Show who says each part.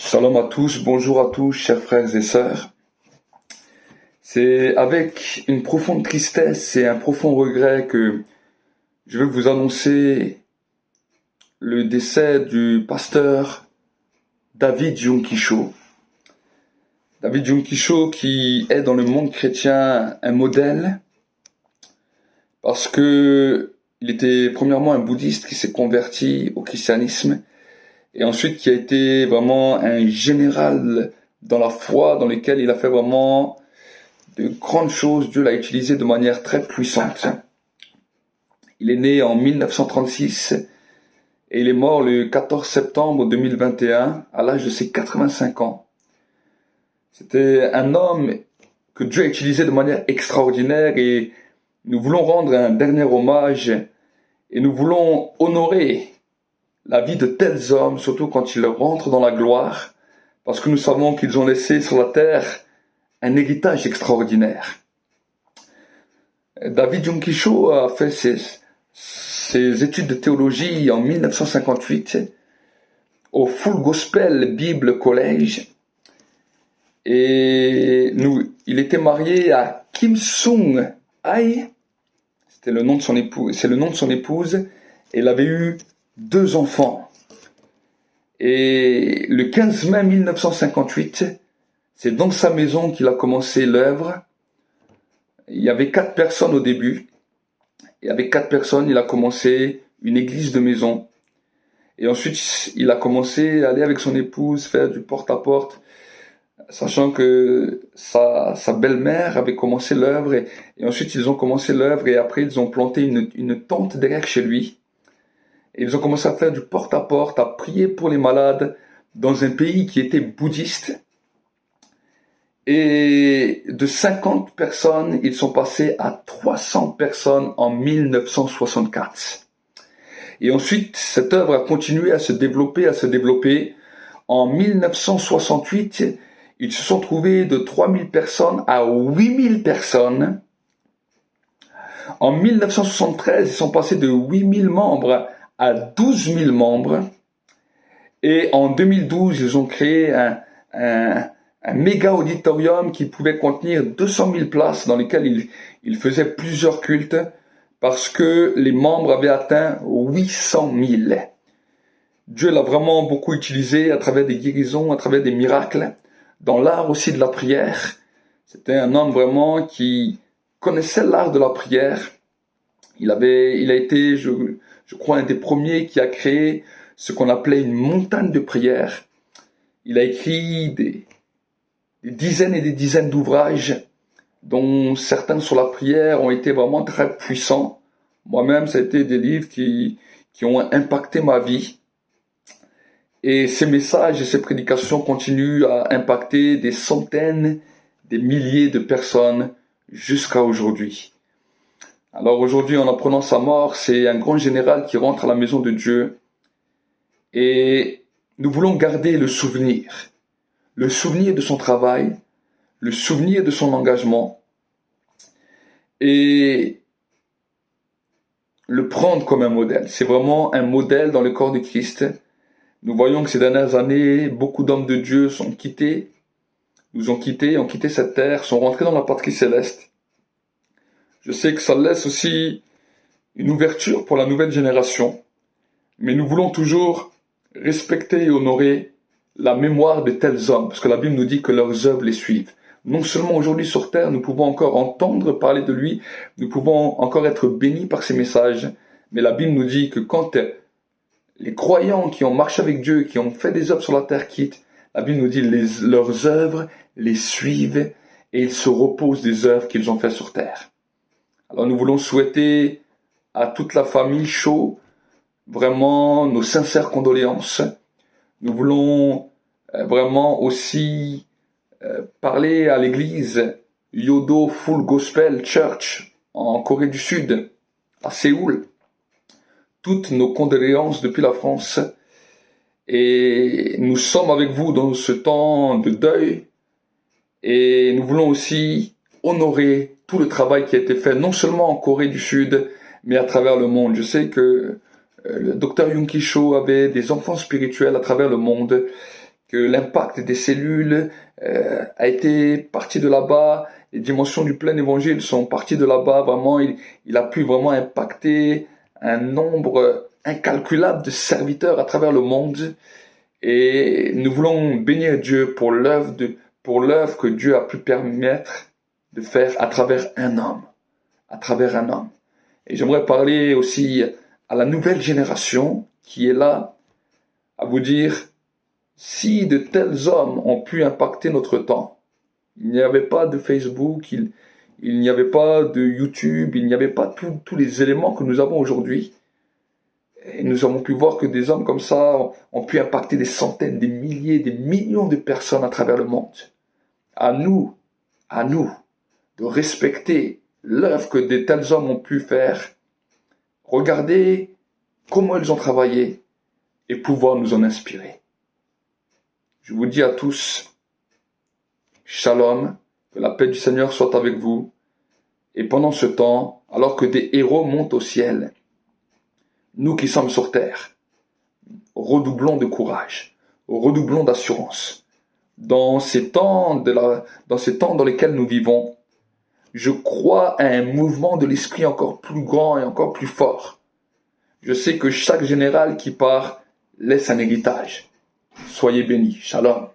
Speaker 1: Shalom à tous, bonjour à tous, chers frères et sœurs. C'est avec une profonde tristesse et un profond regret que je vais vous annoncer le décès du pasteur David Junkicho. David Junkicho qui est dans le monde chrétien un modèle parce que il était premièrement un bouddhiste qui s'est converti au christianisme et ensuite qui a été vraiment un général dans la foi, dans lequel il a fait vraiment de grandes choses. Dieu l'a utilisé de manière très puissante. Il est né en 1936 et il est mort le 14 septembre 2021 à l'âge de ses 85 ans. C'était un homme que Dieu a utilisé de manière extraordinaire et nous voulons rendre un dernier hommage et nous voulons honorer la vie de tels hommes, surtout quand ils rentrent dans la gloire, parce que nous savons qu'ils ont laissé sur la terre un héritage extraordinaire. David Junkicho a fait ses études de théologie en 1958 au Full Gospel Bible College et il était marié à Kim Sung Hai, c'est le nom de son épouse, et il avait eu 2 enfants. Et le 15 mai 1958, c'est dans sa maison qu'il a commencé l'œuvre. Il y avait 4 personnes au début. Et avec 4 personnes, il a commencé une église de maison. Et ensuite, il a commencé à aller avec son épouse faire du porte-à-porte, sachant que sa belle-mère avait commencé l'œuvre. Et ensuite, ils ont commencé l'œuvre et après, ils ont planté une tente derrière chez lui. Et ils ont commencé à faire du porte-à-porte, à prier pour les malades dans un pays qui était bouddhiste. Et de 50 personnes, ils sont passés à 300 personnes en 1964. Et ensuite, cette œuvre a continué à se développer. En 1968, ils se sont trouvés de 3000 personnes à 8000 personnes. En 1973, ils sont passés de 8000 membres à 12 000 membres. Et en 2012, ils ont créé un méga auditorium qui pouvait contenir 200 000 places dans lesquelles ils faisaient plusieurs cultes parce que les membres avaient atteint 800 000. Dieu l'a vraiment beaucoup utilisé à travers des guérisons, à travers des miracles, dans l'art aussi de la prière. C'était un homme vraiment qui connaissait l'art de la prière. Il a été, je crois, un des premiers qui a créé ce qu'on appelait une montagne de prière. Il a écrit des dizaines et des dizaines d'ouvrages, dont certains sur la prière ont été vraiment très puissants. Moi-même, ça a été des livres qui ont impacté ma vie. Et ces messages et ces prédications continuent à impacter des centaines, des milliers de personnes jusqu'à aujourd'hui. Alors aujourd'hui, en apprenant sa mort, c'est un grand général qui rentre à la maison de Dieu. Et nous voulons garder le souvenir de son travail, le souvenir de son engagement, et le prendre comme un modèle. C'est vraiment un modèle dans le corps de Christ. Nous voyons que ces dernières années, beaucoup d'hommes de Dieu ont quitté cette terre, sont rentrés dans la patrie céleste. Je sais que ça laisse aussi une ouverture pour la nouvelle génération, mais nous voulons toujours respecter et honorer la mémoire de tels hommes, parce que la Bible nous dit que leurs œuvres les suivent. Non seulement aujourd'hui sur terre, nous pouvons encore entendre parler de lui, nous pouvons encore être bénis par ses messages, mais la Bible nous dit que quand les croyants qui ont marché avec Dieu, qui ont fait des œuvres sur la terre quittent, la Bible nous dit leurs œuvres les suivent et ils se reposent des œuvres qu'ils ont faites sur terre. Alors nous voulons souhaiter à toute la famille Cho vraiment nos sincères condoléances. Nous voulons vraiment aussi parler à l'église Yodo Full Gospel Church en Corée du Sud, à Séoul. Toutes nos condoléances depuis la France. Et nous sommes avec vous dans ce temps de deuil. Et nous voulons aussi honorer tout le travail qui a été fait, non seulement en Corée du Sud, mais à travers le monde. Je sais que le docteur Junkicho avait des enfants spirituels à travers le monde que l'impact des cellules a été parti de là-bas, les dimensions du plein évangile sont parties de là-bas, vraiment, il a pu vraiment impacter un nombre incalculable de serviteurs à travers le monde. Et nous voulons bénir Dieu pour l'œuvre que Dieu a pu permettre de faire à travers un homme. Et j'aimerais parler aussi à la nouvelle génération qui est là, à vous dire, si de tels hommes ont pu impacter notre temps, il n'y avait pas de Facebook, il n'y avait pas de YouTube, il n'y avait pas tous les éléments que nous avons aujourd'hui. Et nous avons pu voir que des hommes comme ça ont pu impacter des centaines, des milliers, des millions de personnes à travers le monde. À nous de respecter l'œuvre que de tels hommes ont pu faire, regarder comment ils ont travaillé et pouvoir nous en inspirer. Je vous dis à tous, shalom, que la paix du Seigneur soit avec vous. Et pendant ce temps, alors que des héros montent au ciel, nous qui sommes sur terre, redoublons de courage, redoublons d'assurance. Dans ces temps dans lesquels nous vivons, je crois à un mouvement de l'esprit encore plus grand et encore plus fort. Je sais que chaque général qui part laisse un héritage. Soyez bénis. Shalom.